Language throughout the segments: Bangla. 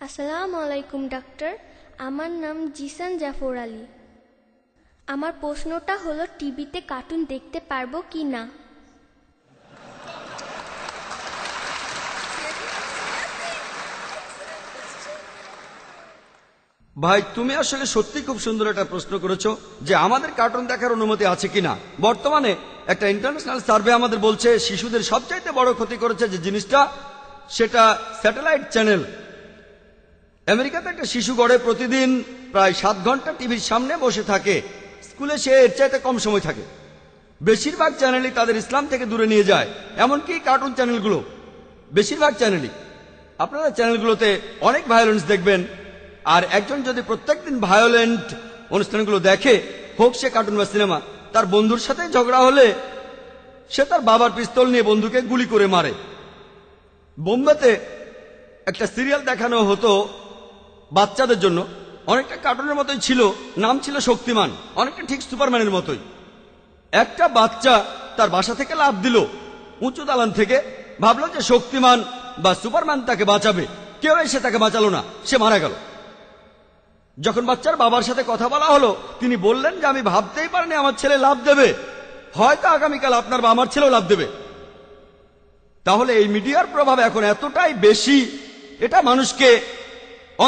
আসসালামু আলাইকুম ডাক্তার, আমার নাম জিসান জাফর আলী। আমার প্রশ্নটা হলো টিভিতে কার্টুন দেখতে পারবো কি না? ভাই, তুমি আসলে সত্যি খুব সুন্দর একটা প্রশ্ন করেছো যে আমাদের কার্টুন দেখার অনুমতি আছে কিনা। বর্তমানে একটা ইন্টারন্যাশনাল সার্ভে আমাদের বলছে শিশুদের সবচাইতে বড় ক্ষতি করেছে যে জিনিসটা, সেটা স্যাটেলাইট চ্যানেল। আমেরিকাতে একটা শিশু গড়ে প্রতিদিন প্রায় 7 ঘন্টা টিভির সামনে বসে থাকে। স্কুলে সে এর চাইতে কম সময় থাকে। বেশিরভাগ চ্যানেলই তাদের ইসলাম থেকে দূরে নিয়ে যায়, এমনকি কার্টুন চ্যানেলগুলো। বেশিরভাগ চ্যানেলই, আপনারা চ্যানেলগুলোতে অনেক ভায়োলেন্স দেখবেন। আর একজন যদি প্রত্যেকদিন ভায়োলেন্ট অনুষ্ঠানগুলো দেখে, হোক সে কার্টুন বা সিনেমা, তার বন্ধুর সাথে ঝগড়া হলে সে তার বাবার পিস্তল নিয়ে বন্ধুকে গুলি করে মারে। বোম্বেতে একটা সিরিয়াল দেখানো হতো বাচ্চাদের জন্য, অনেকটা কার্টুনের মতোই ছিল, নাম ছিল শক্তিমান, অনেকটা ঠিক সুপারম্যানের মতোই। একটা বাচ্চা তার বাসা থেকে লাফ দিল উঁচু দালান থেকে, ভাবলো যে শক্তিমান বা সুপারম্যান তাকে বাঁচাবে। কেউ এসে তাকে বাঁচালো না, সে মারা গেল। যখন বাচ্চার বাবার সাথে কথা বলা হলো, তিনি বললেন যে আমি ভাবতেই পারিনি আমার ছেলে লাফ দেবে, হয়তো আগামীকাল আপনার বা আমার ছেলেও লাফ দেবে। তাহলে এই মিডিয়ার প্রভাব এখন এতটাই বেশি, এটা মানুষকে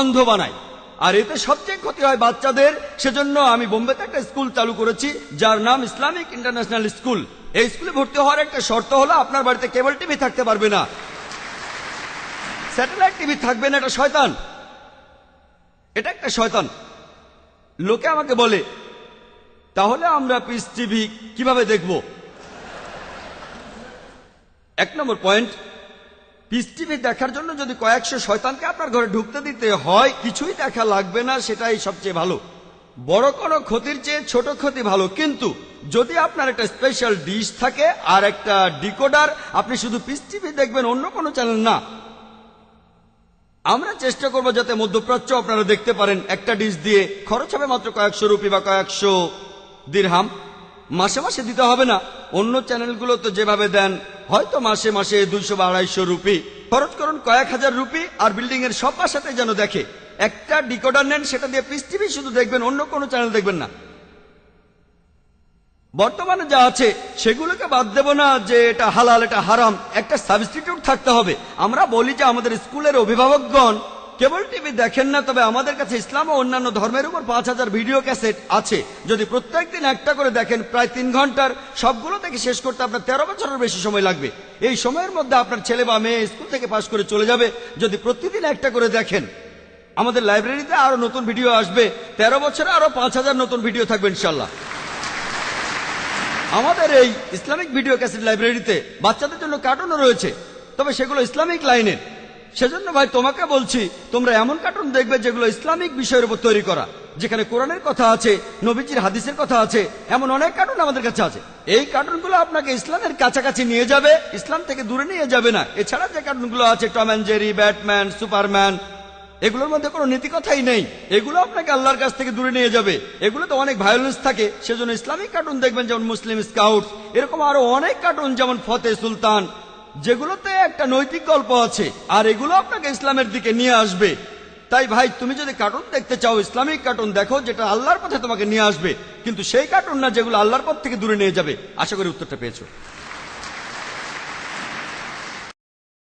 অন্ধ বানায়, আর এতে সবচেয়ে ক্ষতি হয় বাচ্চাদের। সেজন্য আমি বোম্বেতে একটা স্কুল চালু করেছি যার নাম ইসলামিক ইন্টারন্যাশনাল স্কুল। এই স্কুলে ভর্তি হওয়ার একটা শর্ত হলো আপনার বাড়িতে কেবল টিভি থাকতে পারবে না, স্যাটেলাইট টিভি থাকবে না। এটা শয়তান, এটা একটা শয়তান। লোকে আমাকে বলে, তাহলে আমরা পিস টিভি কিভাবে দেখব? 1 নম্বর পয়েন্ট, পিস টিভি দেখার জন্য যদি কয়েকশো শয়তানকে আপনার ঘরে ঢুকতে দিতে হয়, কিছুই দেখা লাগবে না, সেটাই সবচেয়ে ভালো। বড় কোনো ক্ষতির চেয়ে ছোট ক্ষতি ভালো। কিন্তু যদি আপনার একটা স্পেশাল ডিশ থাকে আর একটা ডিকোডার, আপনি শুধু পিস টিভি দেখবেন, অন্য কোনো চ্যানেল না। আমরা চেষ্টা করবো যাতে মধ্যপ্রাচ্য আপনারা দেখতে পারেন। একটা ডিশ দিয়ে খরচ হবে মাত্র কয়েকশো রুপি বা কয়েকশো দিরহাম। মাসে মাসে দিতে হবে না। অন্য চ্যানেলগুলো তো যেভাবে দেন, হয়তো মাসে মাসে 200 বা 250 রুপি খরচ করুন, কয়েক হাজার রুপি, আর বিল্ডিং এর সব বাসাতে যেন দেখে। একটা ডিকোডার নেন, সেটা দিয়ে পিস টিভি শুধু দেখবেন, অন্য কোনো চ্যানেল দেখবেন না। বর্তমানে যা আছে সেগুলোকে বাদ দেব না যে এটা হালাল এটা হারাম, একটা সাবস্টিটিউট থাকতে হবে। আমরা বলি যে আমাদের স্কুলের অভিভাবকগণ কেবল টিভি দেখেন না, তবে আমাদের কাছে ইসলাম ও অন্যান্য ধর্মের উপর 5000 ভিডিও ক্যাসেট আছে। যদি প্রত্যেকদিন একটা করে দেখেন, প্রায় 3 ঘন্টার, সবগুলো থেকে শেষ করতে আপনার 13 বছরের বেশি সময় লাগবে। এই সময়ের মধ্যে আপনার ছেলে বা মেয়ে স্কুল থেকে পাশ করে চলে যাবে যদি প্রতিদিন একটা করে দেখেন। আমাদের লাইব্রেরিতে আরো নতুন ভিডিও আসবে, 13 বছরে আরো 5000 নতুন ভিডিও থাকবে ইনশাল্লাহ। আমাদের এই ইসলামিক ভিডিও ক্যাসেট লাইব্রেরিতে বাচ্চাদের জন্য কার্টুনও রয়েছে, তবে সেগুলো ইসলামিক লাইনের। সেজন্য ভাই তোমাকে বলছি, তোমরা এমন কার্টুন দেখবে যেগুলো ইসলামিক বিষয়ের উপর তৈরি করা, যেখানে কোরআনের কথা আছে, নবীজির হাদিসের কথা আছে। এমন অনেক কার্টুন আমাদের কাছে আছে। এই কার্টুনগুলো আপনাকে ইসলামের কাছাকাছি নিয়ে যাবে, ইসলাম থেকে দূরে নিয়ে যাবে না। এছাড়া যে কার্টুনগুলো আছে, Tom and Jerry, Batman, Superman, এগুলোর মধ্যে কোনো নীতি কথাই নেই। এগুলো আপনাকে আল্লাহর কাছ থেকে দূরে নিয়ে যাবে। এগুলোতে অনেক ভায়োলেন্স থাকে, সেজন্য ইসলামিক কার্টুন দেখবেন, যেমন মুসলিম স্কাউটস, এরকম আরো অনেক কার্টুন, যেমন ফতে সুলতান, যেগুলোতে একটা নৈতিক গল্প আছে, আর এগুলো আপনাকে ইসলামের দিকে নিয়ে আসবে। তাই ভাই, তুমি যদি কার্টুন দেখতে চাও, ইসলামিক কার্টুন দেখো, যেটা আল্লাহর পথে তোমাকে নিয়ে আসবে, কিন্তু সেই কার্টুন না যেগুলো আল্লাহর পথ থেকে দূরে নিয়ে যাবে। আশা করি উত্তরটা পেয়েছো।